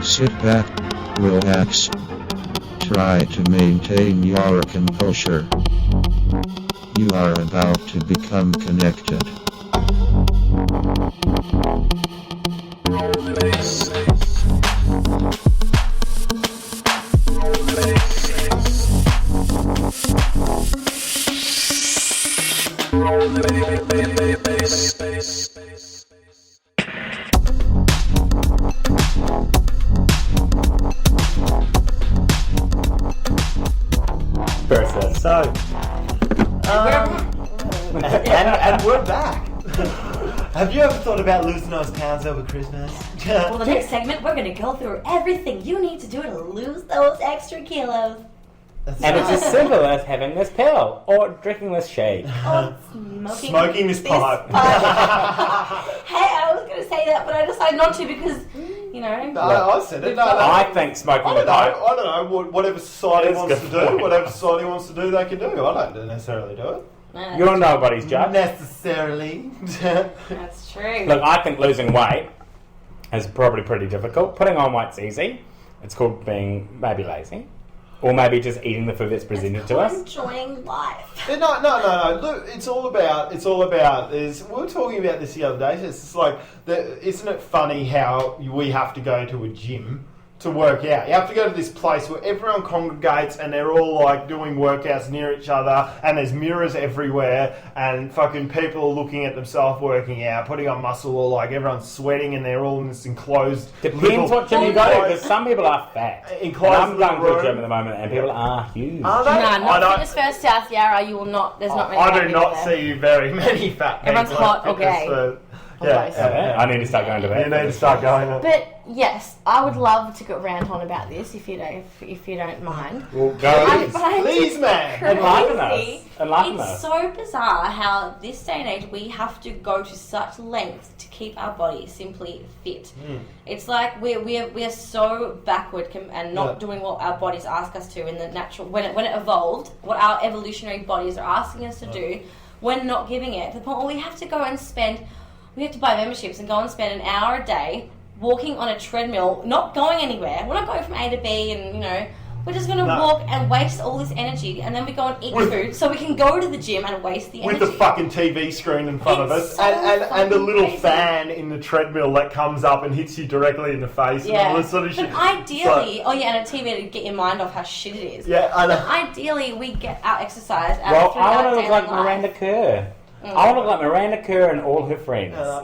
Sit back, relax. Try to maintain your composure. You are about to become connected. And we're back. Have you ever thought about losing those pounds over Christmas? Well, the next segment, we're going to go through everything you need to do to lose those extra kilos. And it's as simple as having this pill or drinking this shake. Or smoking this pipe. Hey, I was going to say that, but I decided not to because, you know. I said it. I think smoking the pipe. I don't know. Whatever society wants to do, whatever society wants to do, they can do. I don't necessarily do it. You're nobody's judge. Necessarily. That's true. Look, I think losing weight is probably pretty difficult. Putting on weight's easy. It's called being maybe lazy. Or maybe just eating the food that's presented to us. Enjoying life. No. Look, it's all about. We were talking about this the other day. It's just like, isn't it funny how we have to go to a gym to work out? You have to go to this place where everyone congregates and they're all like doing workouts near each other, and there's mirrors everywhere, and fucking people are looking at themselves working out, putting on muscle, or like everyone's sweating, and they're all in this enclosed. Depends what gym you go to, because some people are fat. Enclosed. And I'm going to a gym at the moment, and people are huge. Are they? No, not Fitness First South Yarra. You will not. There's not many. I do not see very many fat people. Everyone's hot or gay. Yeah. I need to start going to that. You need to start going. But yes, I would love to rant on about this if you don't mind. Well, go. Please, man. Enlighten us. It's so bizarre how this day and age we have to go to such lengths to keep our body simply fit. It's like we are so backward and not doing what our bodies ask us to in the natural when it evolved. What our evolutionary bodies are asking us to do, we're not giving it to the point where we have to go and spend. We have to buy memberships and go and spend an hour a day walking on a treadmill, not going anywhere. We're not going from A to B, and we're just going to walk and waste all this energy, and then we go and eat food so we can go to the gym and waste the energy. With the fucking TV screen in front of us, and the little fan in the treadmill that comes up and hits you directly in the face, and all this sort of shit. But ideally, and a TV to get your mind off how shit it is. Yeah, I know. But ideally, we get our exercise out Well, through I our want to look daily like life. Miranda Kerr. I want to look like Miranda Kerr and all her friends. How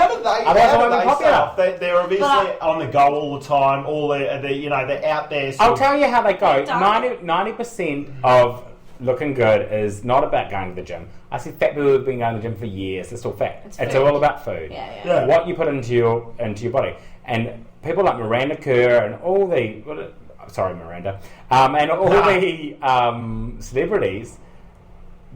do they start? They're obviously on the go all the time. They're out there. I'll tell you how they go. 90% of looking good is not about going to the gym. I see fat people who've been going to the gym for years. They're still fat. It's all about food. Yeah. What you put into your body. And people like Miranda Kerr and all the Miranda, and all the celebrities,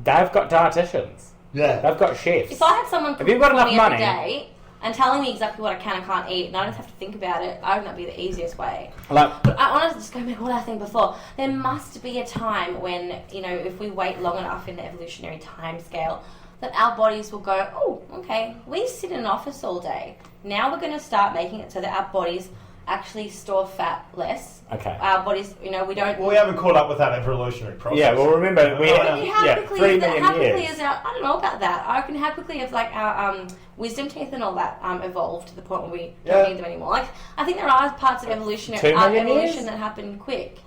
they've got dietitians. Yeah. They've got chefs. If I had someone if you've got enough money every day and telling me exactly what I can and can't eat, and I don't have to think about it, I think that'd be the easiest way. But I want to just go back to what I think before. There must be a time when, if we wait long enough in the evolutionary time scale, that our bodies will go, oh, okay, we sit in an office all day. Now we're going to start making it so that our bodies actually store fat less. Okay. Our bodies, we don't... Well, we haven't caught up with that evolutionary process. Yeah, well, remember, we had 3 million years. I don't know about that. I reckon how quickly has our wisdom teeth and all that evolved to the point where we don't need them anymore. Like, I think there are parts of evolution that happen quick.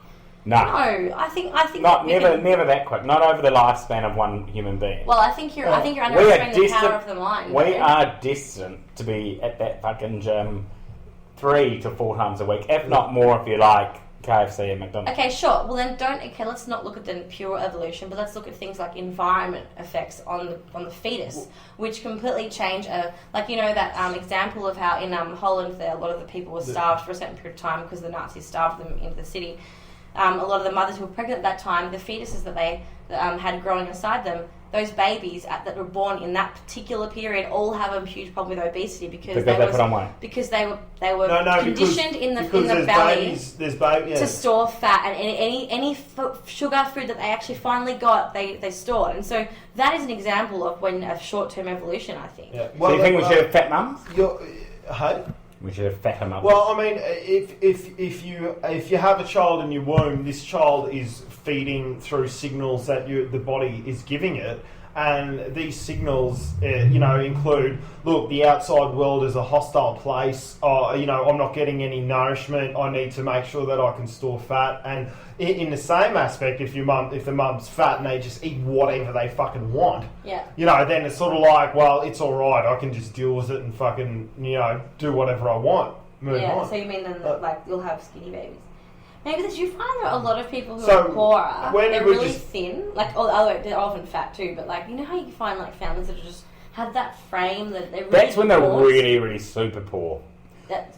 No, I think never that quick. Not over the lifespan of one human being. Well, I think you're underestimating the power of the mind. We are destined to be at that fucking gym 3 to 4 times a week, if not more, if you like KFC and McDonald's. Okay, sure. Well, then let's not look at the pure evolution, but let's look at things like environment effects on the fetus, which completely change. That example of how in Holland a lot of the people were starved for a certain period of time because the Nazis starved them into the city. A lot of the mothers who were pregnant at that time, the fetuses that they had growing inside them, those babies that were born in that particular period all have a huge problem with obesity because they put on weight. Because they were conditioned in the belly to store fat, and any sugar food that they actually finally got, they stored. And so that is an example of when a short-term evolution, I think. Yeah. So you think we should have fat mums? Hey? We should have fat him up. Well, I mean, if you have a child in your womb, this child is feeding through signals that the body is giving it, and these signals, include, look, the outside world is a hostile place. I'm not getting any nourishment. I need to make sure that I can store fat. And in the same aspect, if the mum's fat and they just eat whatever they fucking want, then it's sort of like, well, it's all right. I can just deal with it and fucking, do whatever I want. Move on. So you mean then that, you'll have skinny babies? Maybe because you find there are a lot of people who are poorer, they're really thin, although they're often fat too, but how you find families that just have that frame that they're really That's when they're really, really super poor.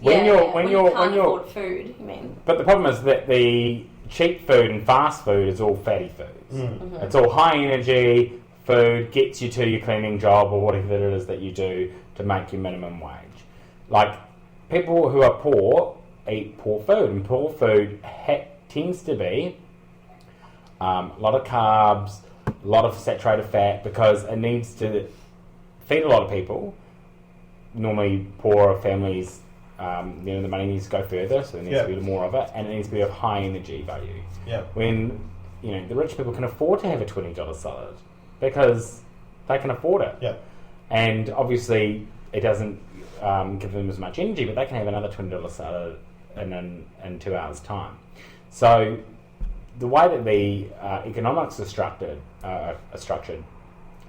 When you can't afford food, you mean. But the problem is that the cheap food and fast food is all fatty foods. Mm-hmm. It's all high energy food, gets you to your cleaning job or whatever it is that you do to make your minimum wage. People who are poor eat poor food, and poor food tends to be a lot of carbs, a lot of saturated fat, because it needs to feed a lot of people. Normally poorer families, the money needs to go further, so there needs to be more of it, and it needs to be of high energy value. When the rich people can afford to have a $20 salad because they can afford it, and obviously it doesn't give them as much energy, but they can have another $20 salad in 2 hours' time. So the way that the economics are structured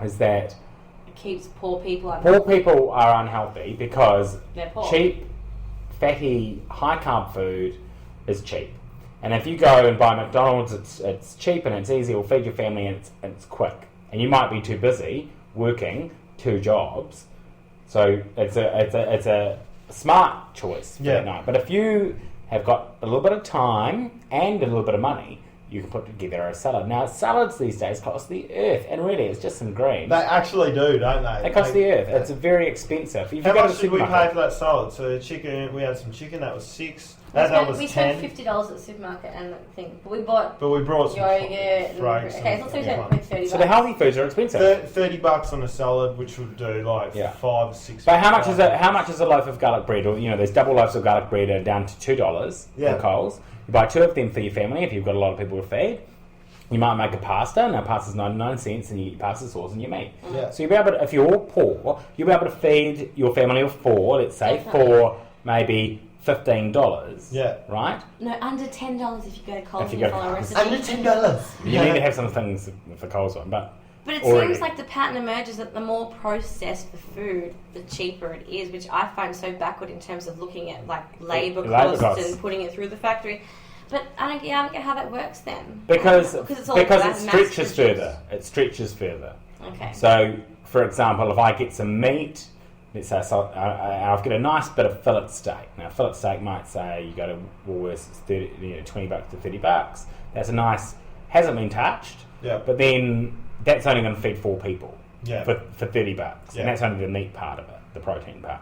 is that it keeps poor people unhealthy. Poor people are unhealthy because they're poor. Cheap, fatty, high-carb food is cheap. And if you go and buy McDonald's, it's cheap and it's easy, it'll feed your family and it's quick. And you might be too busy working 2 jobs, so it's a smart choice for that night. But if you have got a little bit of time and a little bit of money, you can put together a salad. Now, salads these days cost the earth, and really it's just some greens. They actually do, don't they? They cost the earth. It's very expensive. How much did we pay for that salad? So chicken, we had some chicken, that was $6. That was we 10. spent $50 at the supermarket and that thing. But we brought some yogurt. frogs. Okay, so let's say we spent $30. So the healthy foods are expensive. $30 on a salad, which would do $5 or $6. But how much is a loaf of garlic bread? Or there's double loaves of garlic bread are down to $2 from Coles. You buy 2 of them for your family if you've got a lot of people to feed. You might make a pasta. Now pasta's 99 cents, and you eat pasta sauce and your meat. So you'll be able to, if you're all poor, you'll be able to feed your family of 4, let's say, for maybe $15. Right? No, under $10 if you go to Coles and follow a recipe. Under $10. You need to have some things for Coles on, but it seems like the pattern emerges that the more processed the food, the cheaper it is, which I find so backward in terms of looking at labour costs and putting it through the factory. But I don't get how that works then. Because it stretches further. It stretches further. Okay. So, for example, if I get some meat, let's say I've got a nice bit of fillet steak. Now, fillet steak might say you go to Woolworths, it's $20 to $30. That's a nice, hasn't been touched. But then that's only going to feed 4 people. For $30, and that's only the meat part of it, the protein part.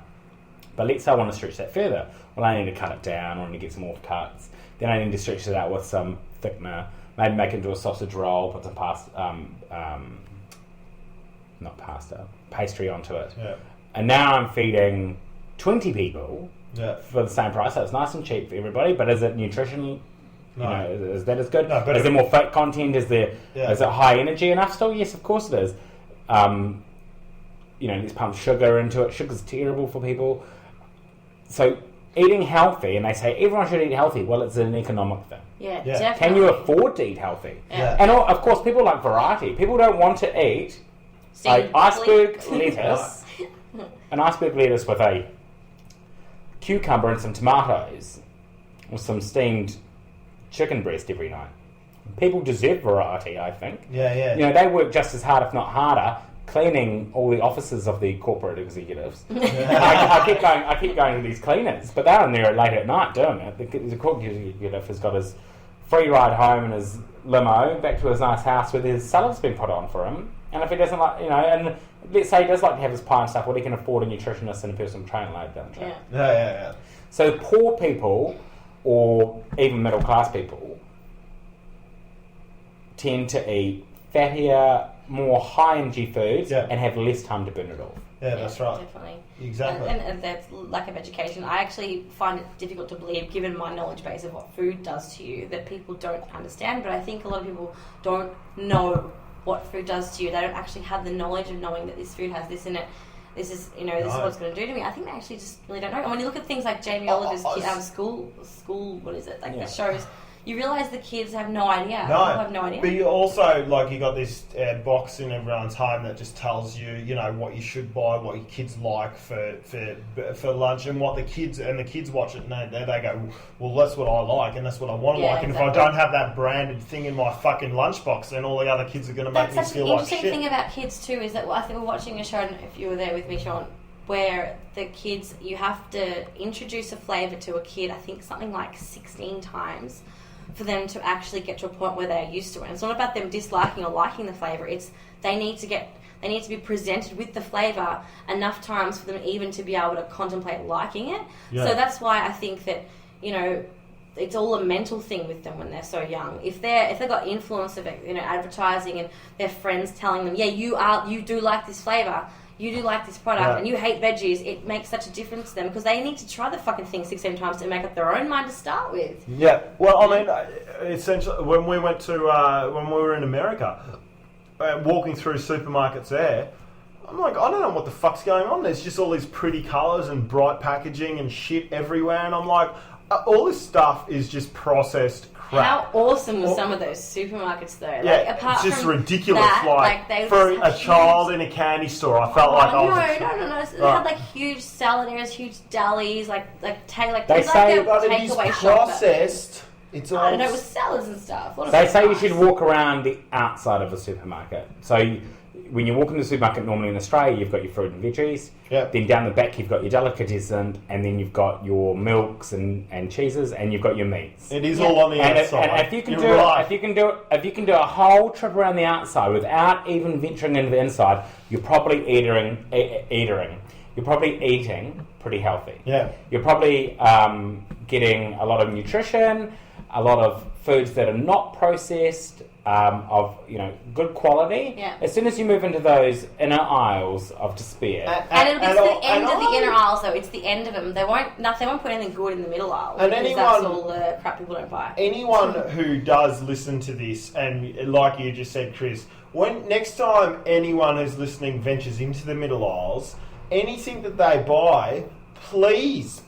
But let's say I want to stretch that further. Well, I need to cut it down, or I need to get some more cuts. Then I need to stretch it out with some thickener, maybe make it into a sausage roll, put some pastry onto it. And now I'm feeding 20 people for the same price. So it's nice and cheap for everybody, but is it nutrition? No. Is that as good? No, is there more fat content? Is it high energy enough still? Yes, of course it is. Let's pump sugar into it. Sugar's terrible for people. So eating healthy, and they say everyone should eat healthy. Well, it's an economic thing. Definitely. Can you afford to eat healthy? And of course, people like variety. People don't want to eat iceberg lettuce, an iceberg lettuce with a cucumber and some tomatoes, or some steamed chicken breast every night. People deserve variety, I think. They work just as hard, if not harder, cleaning all the offices of the corporate executives. I keep going to these cleaners, but they're in there late at night doing it. The corporate executive has got his free ride home in his limo back to his nice house with his salad's been put on for him. And if he doesn't like, and let's say he does like to have his pie and stuff, well, he can afford a nutritionist and a personal trainer later down the track. So poor people, or even middle class people, tend to eat fattier, more high energy foods and have less time to burn it off. Yeah, that's right. Definitely. Exactly. And that's lack of education. I actually find it difficult to believe, given my knowledge base of what food does to you, that people don't understand. But I think a lot of people don't know what food does to you. They don't actually have the knowledge of knowing that this food has this in it. This is, this is what it's going to do to me. I think they actually just really don't know. And when you look at things like Jamie Oliver's school, what is it? The shows, you realise the kids have no idea. People have no idea. But you also, you got this box in everyone's home that just tells you, what you should buy, what your kids like for lunch, and what the kids watch it and they go, well, that's what I like and that's what I want to like. And if I don't have that branded thing in my fucking lunchbox, then all the other kids are going to make me feel like shit. The interesting thing about kids too is that I think we're watching a show, and if you were there with me, Sean, where the kids, you have to introduce a flavour to a kid, I think something like 16 times, for them to actually get to a point where they're used to it. And it's not about them disliking or liking the flavour. It's they need to be presented with the flavour enough times for them even to be able to contemplate liking it. Yeah. So that's why I think that, it's all a mental thing with them when they're so young. If they've got influence of advertising and their friends telling them, you do like this flavour, you do like this product, and you hate veggies, it makes such a difference to them because they need to try the fucking thing 16 times to make up their own mind to start with. Yeah, well, I mean, essentially, when we were in America, walking through supermarkets there, I'm like, I don't know what the fuck's going on. There's just all these pretty colours and bright packaging and shit everywhere, and I'm like, all this stuff is just processed crap. How awesome were some of those supermarkets though? Yeah, apart it's just from ridiculous. they for a child in a candy store, I felt like I was... No. They had huge salad areas, huge delis, they say it's processed. It's all... I don't know, with salads and stuff. They say you should walk around the outside of a supermarket. So when you walk into the supermarket, normally in Australia, you've got your fruit and veggies. Yep. Then down the back, you've got your delicatessen, and then you've got your milks and cheeses, and you've got your meats. It is all on the outside. And if you can do a whole trip around the outside without even venturing into the inside, you're probably eating pretty healthy. Yeah. You're probably getting a lot of nutrition, a lot of foods that are not processed, of good quality. Yeah. As soon as you move into those inner aisles of despair, and it'll be the end of the inner aisles though. It's the end of them. They won't put anything good in the middle aisle. And that's all the crap people don't buy. Anyone who does listen to this, and like you just said, Chris, when next time anyone who's listening ventures into the middle aisles, anything that they buy, please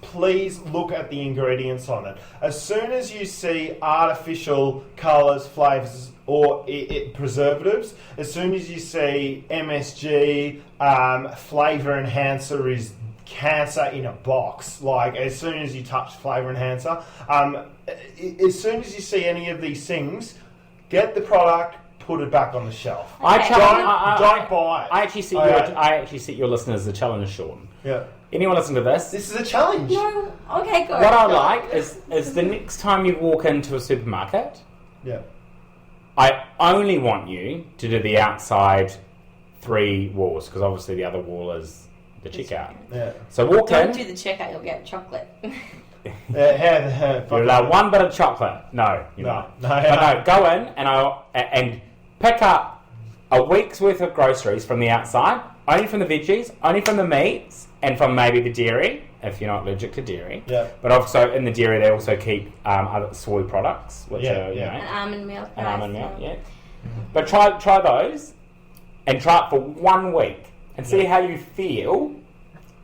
look at the ingredients on it. As soon as you see artificial colours, flavours, or preservatives, as soon as you see MSG, flavour enhancer is cancer in a box, as soon as you touch flavour enhancer, as soon as you see any of these things, get the product, put it back on the shelf. Okay. Don't buy it. I actually set your listeners a challenge, Sean. Yeah. Anyone listen to this? This is a challenge. No. Okay, go. What I like is the next time you walk into a supermarket, I only want you to do the outside 3 walls, because obviously the other wall is the checkout. Yeah. So walk in. Don't do the checkout, you'll get chocolate. You're allowed one bit of chocolate. No, you're not. No, go in and pick up a week's worth of groceries from the outside, only from the veggies, only from the meats, and from maybe the dairy, if you're not allergic to dairy. Yeah. But also in the dairy, they also keep other soy products, which are, And almond milk. And almond milk, yeah. But try those, and try it for 1 week, and see how you feel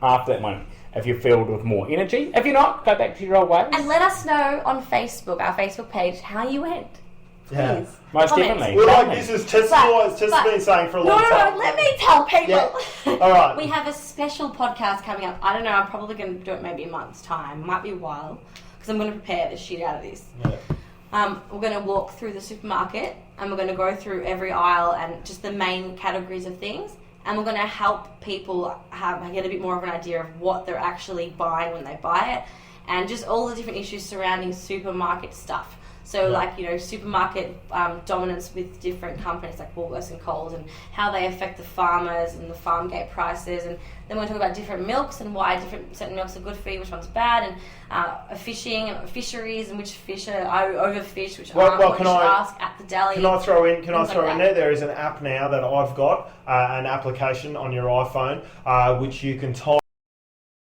after that moment. If you're filled with more energy. If you're not, go back to your old ways. And let us know on Facebook, our Facebook page, how you went. Please. Yeah. Most Comment. definitely. We're like, this is Tess been saying for a long time. No, let me tell people. Yeah. All right. We have a special podcast coming up. I don't know, I'm probably going to do it maybe a month's time. Might be a while, because I'm going to prepare the shit out of this. Yeah. We're going to walk through the supermarket, and we're going to go through every aisle and just the main categories of things. And we're going to help people get a bit more of an idea of what they're actually buying when they buy it, and just all the different issues surrounding supermarket stuff. So supermarket dominance with different companies like Woolworths and Coles, and how they affect the farmers and the farm gate prices. And then we're talking about different milks and why certain milks are good for you, which one's bad, and fishing and fisheries and which fish are overfished, which aren't. What you should ask at the deli. Can I throw in there? There is an app now that I've got, an application on your iPhone, which you can type